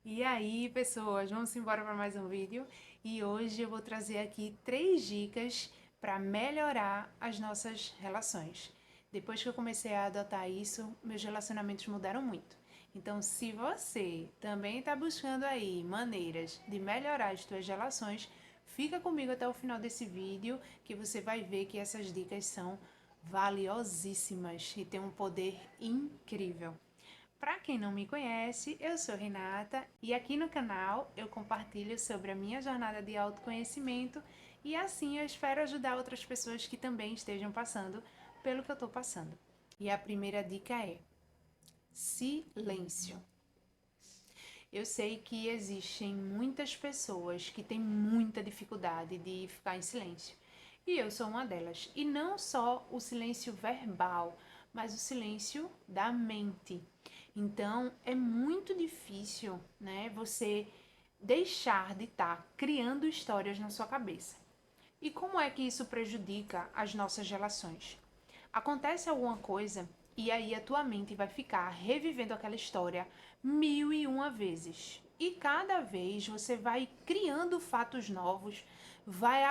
E aí, pessoas, vamos embora para mais um vídeo. E hoje eu vou trazer aqui 3 dicas para melhorar as nossas relações. Depois que eu comecei a adotar isso, meus relacionamentos mudaram muito. Então, se você também está buscando aí maneiras de melhorar as suas relações, fica comigo até o final desse vídeo que você vai ver que essas dicas são valiosíssimas e têm um poder incrível. Para quem não me conhece, eu sou Renata e aqui no canal eu compartilho sobre a minha jornada de autoconhecimento e assim eu espero ajudar outras pessoas que também estejam passando pelo que eu estou passando. E a primeira dica é silêncio. Eu sei que existem muitas pessoas que têm muita dificuldade de ficar em silêncio. E eu sou uma delas. E não só o silêncio verbal, mas o silêncio da mente. Então, é muito difícil, né, você deixar de estar criando histórias na sua cabeça. E como é que isso prejudica as nossas relações? Acontece alguma coisa e aí a tua mente vai ficar revivendo aquela história 1001 vezes. E cada vez você vai criando fatos novos, vai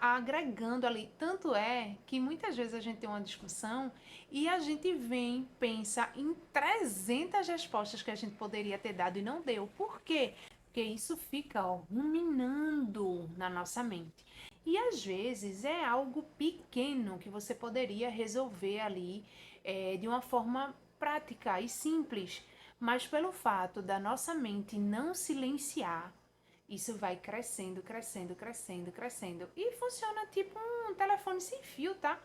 agregando ali. Tanto é que muitas vezes a gente tem uma discussão e a gente vem, pensa em 300 respostas que a gente poderia ter dado e não deu. Por quê? Porque isso fica ruminando na nossa mente. E às vezes é algo pequeno que você poderia resolver ali de uma forma prática e simples, mas pelo fato da nossa mente não silenciar, isso vai crescendo, crescendo, crescendo, crescendo. E funciona tipo um telefone sem fio, tá?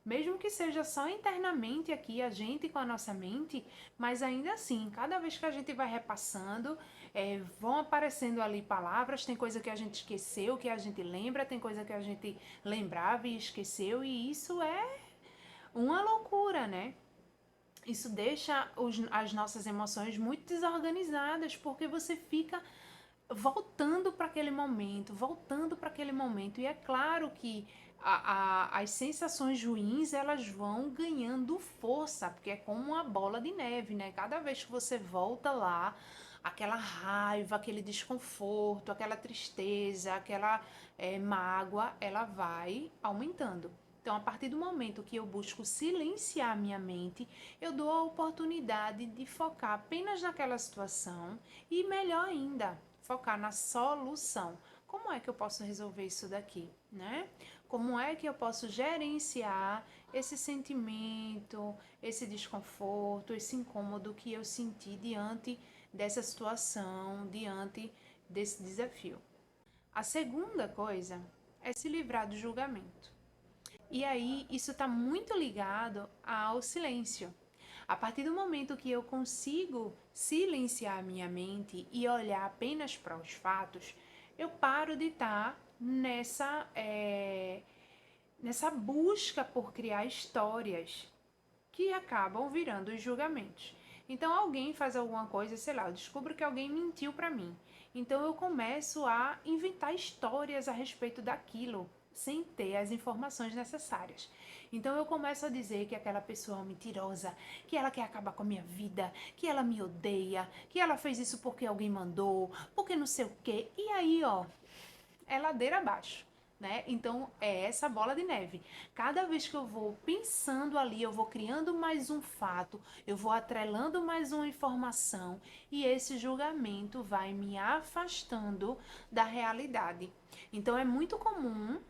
Mesmo que seja só internamente aqui, a gente com a nossa mente, mas ainda assim, cada vez que a gente vai repassando, vão aparecendo ali palavras, tem coisa que a gente esqueceu, que a gente lembra, tem coisa que a gente lembrava e esqueceu, e isso é uma loucura, né? Isso deixa as nossas emoções muito desorganizadas, porque você fica voltando para aquele momento, voltando para aquele momento. E é claro que as sensações ruins elas vão ganhando força, porque é como uma bola de neve, né? Cada vez que você volta lá, aquela raiva, aquele desconforto, aquela tristeza, aquela mágoa, ela vai aumentando. Então, a partir do momento que eu busco silenciar a minha mente, eu dou a oportunidade de focar apenas naquela situação e, melhor ainda, focar na solução. Como é que eu posso resolver isso daqui, né? Como é que eu posso gerenciar esse sentimento, esse desconforto, esse incômodo que eu senti diante dessa situação, diante desse desafio? A segunda coisa é se livrar do julgamento. E aí, isso está muito ligado ao silêncio. A partir do momento que eu consigo silenciar a minha mente e olhar apenas para os fatos, eu paro de estar nessa busca por criar histórias que acabam virando os julgamentos. Então alguém faz alguma coisa, sei lá, eu descubro que alguém mentiu para mim. Então eu começo a inventar histórias a respeito daquilo, sem ter as informações necessárias. Então eu começo a dizer que aquela pessoa é mentirosa, que ela quer acabar com a minha vida, que ela me odeia, que ela fez isso porque alguém mandou, porque não sei o quê. E aí, ó, é ladeira abaixo. Né? Então é essa bola de neve. Cada vez que eu vou pensando ali, eu vou criando mais um fato, eu vou atrelando mais uma informação e esse julgamento vai me afastando da realidade. Então é muito comum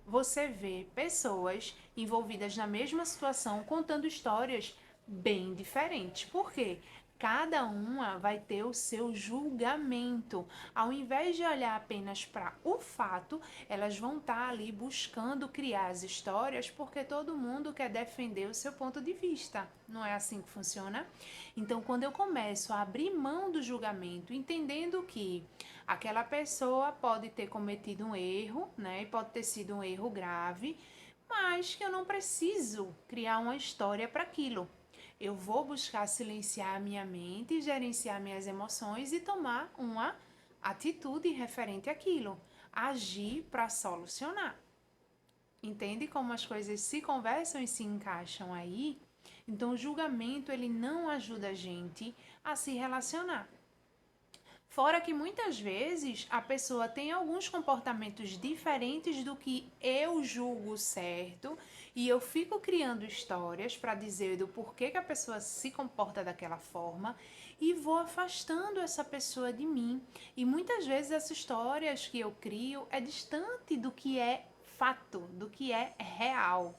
você ver pessoas envolvidas na mesma situação contando histórias bem diferentes. Por quê? Cada uma vai ter o seu julgamento. Ao invés de olhar apenas para o fato, elas vão estar ali buscando criar as histórias porque todo mundo quer defender o seu ponto de vista. Não é assim que funciona? Então, quando eu começo a abrir mão do julgamento, entendendo que aquela pessoa pode ter cometido um erro, né? E pode ter sido um erro grave, mas que eu não preciso criar uma história para aquilo. Eu vou buscar silenciar a minha mente, gerenciar minhas emoções e tomar uma atitude referente àquilo. Agir para solucionar. Entende como as coisas se conversam e se encaixam aí? Então, o julgamento ele não ajuda a gente a se relacionar. Fora que muitas vezes a pessoa tem alguns comportamentos diferentes do que eu julgo certo e eu fico criando histórias para dizer do porquê que a pessoa se comporta daquela forma e vou afastando essa pessoa de mim. E muitas vezes essas histórias que eu crio é distante do que é fato, do que é real.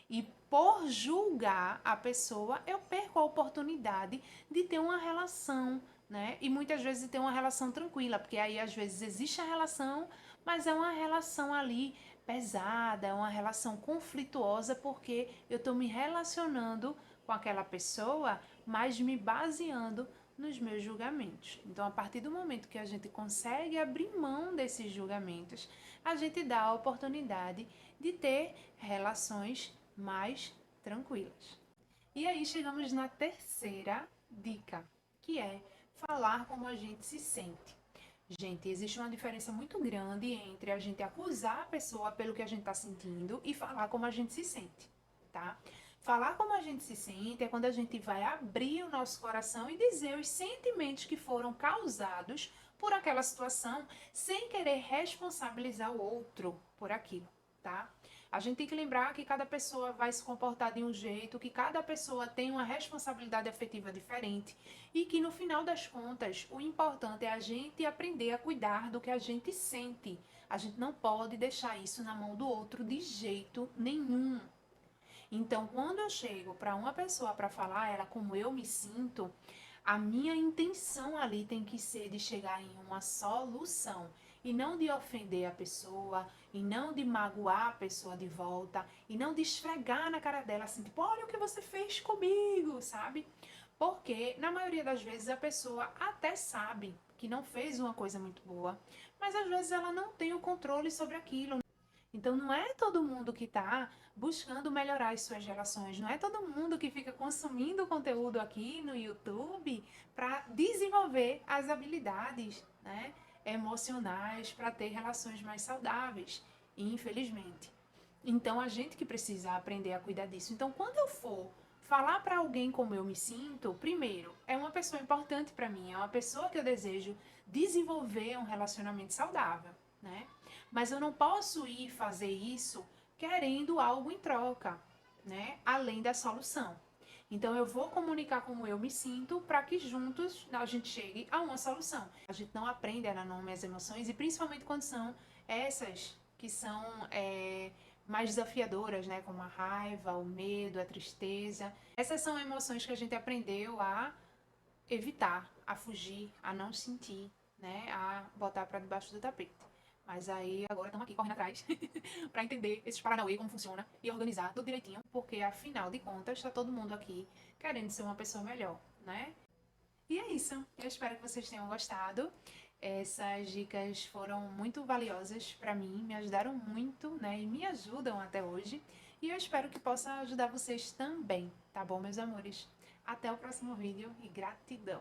E por julgar a pessoa, eu perco a oportunidade de ter uma relação, né? E muitas vezes ter uma relação tranquila, porque aí às vezes existe a relação, mas é uma relação ali pesada, é uma relação conflituosa, porque eu estou me relacionando com aquela pessoa, mas me baseando nos meus julgamentos. Então, a partir do momento que a gente consegue abrir mão desses julgamentos, a gente dá a oportunidade de ter relações mais tranquilas. E aí chegamos na terceira dica, que é falar como a gente se sente. Gente, existe uma diferença muito grande entre a gente acusar a pessoa pelo que a gente está sentindo e falar como a gente se sente, tá? Falar como a gente se sente é quando a gente vai abrir o nosso coração e dizer os sentimentos que foram causados por aquela situação, sem querer responsabilizar o outro por aquilo, tá? A gente tem que lembrar que cada pessoa vai se comportar de um jeito, que cada pessoa tem uma responsabilidade afetiva diferente e que no final das contas o importante é a gente aprender a cuidar do que a gente sente. A gente não pode deixar isso na mão do outro de jeito nenhum. Então, quando eu chego para uma pessoa para falar a ela como eu me sinto, a minha intenção ali tem que ser de chegar em uma solução e não de ofender a pessoa, e não de magoar a pessoa de volta, e não de esfregar na cara dela assim, tipo, olha o que você fez comigo, sabe? Porque na maioria das vezes a pessoa até sabe que não fez uma coisa muito boa, mas às vezes ela não tem o controle sobre aquilo. Então não é todo mundo que está buscando melhorar as suas relações, não é todo mundo que fica consumindo conteúdo aqui no YouTube para desenvolver as habilidades, né, emocionais para ter relações mais saudáveis, infelizmente. Então a gente que precisa aprender a cuidar disso. Então quando eu for falar para alguém como eu me sinto, primeiro, é uma pessoa importante para mim, é uma pessoa que eu desejo desenvolver um relacionamento saudável, né? Mas eu não posso ir fazer isso querendo algo em troca, né? Além da solução. Então eu vou comunicar como eu me sinto para que juntos a gente chegue a uma solução. A gente não aprende a dar nome às emoções e principalmente quando são essas que são mais desafiadoras, né? Como a raiva, o medo, a tristeza. Essas são emoções que a gente aprendeu a evitar, a fugir, a não sentir, né? A botar para debaixo do tapete. Mas aí agora estamos aqui correndo atrás para entender esses paranauê, como funciona e organizar tudo direitinho, porque afinal de contas está todo mundo aqui querendo ser uma pessoa melhor, né? E é isso. Eu espero que vocês tenham gostado. Essas dicas foram muito valiosas para mim, me ajudaram muito, né? E me ajudam até hoje. E eu espero que possa ajudar vocês também, tá bom, meus amores? Até o próximo vídeo e gratidão!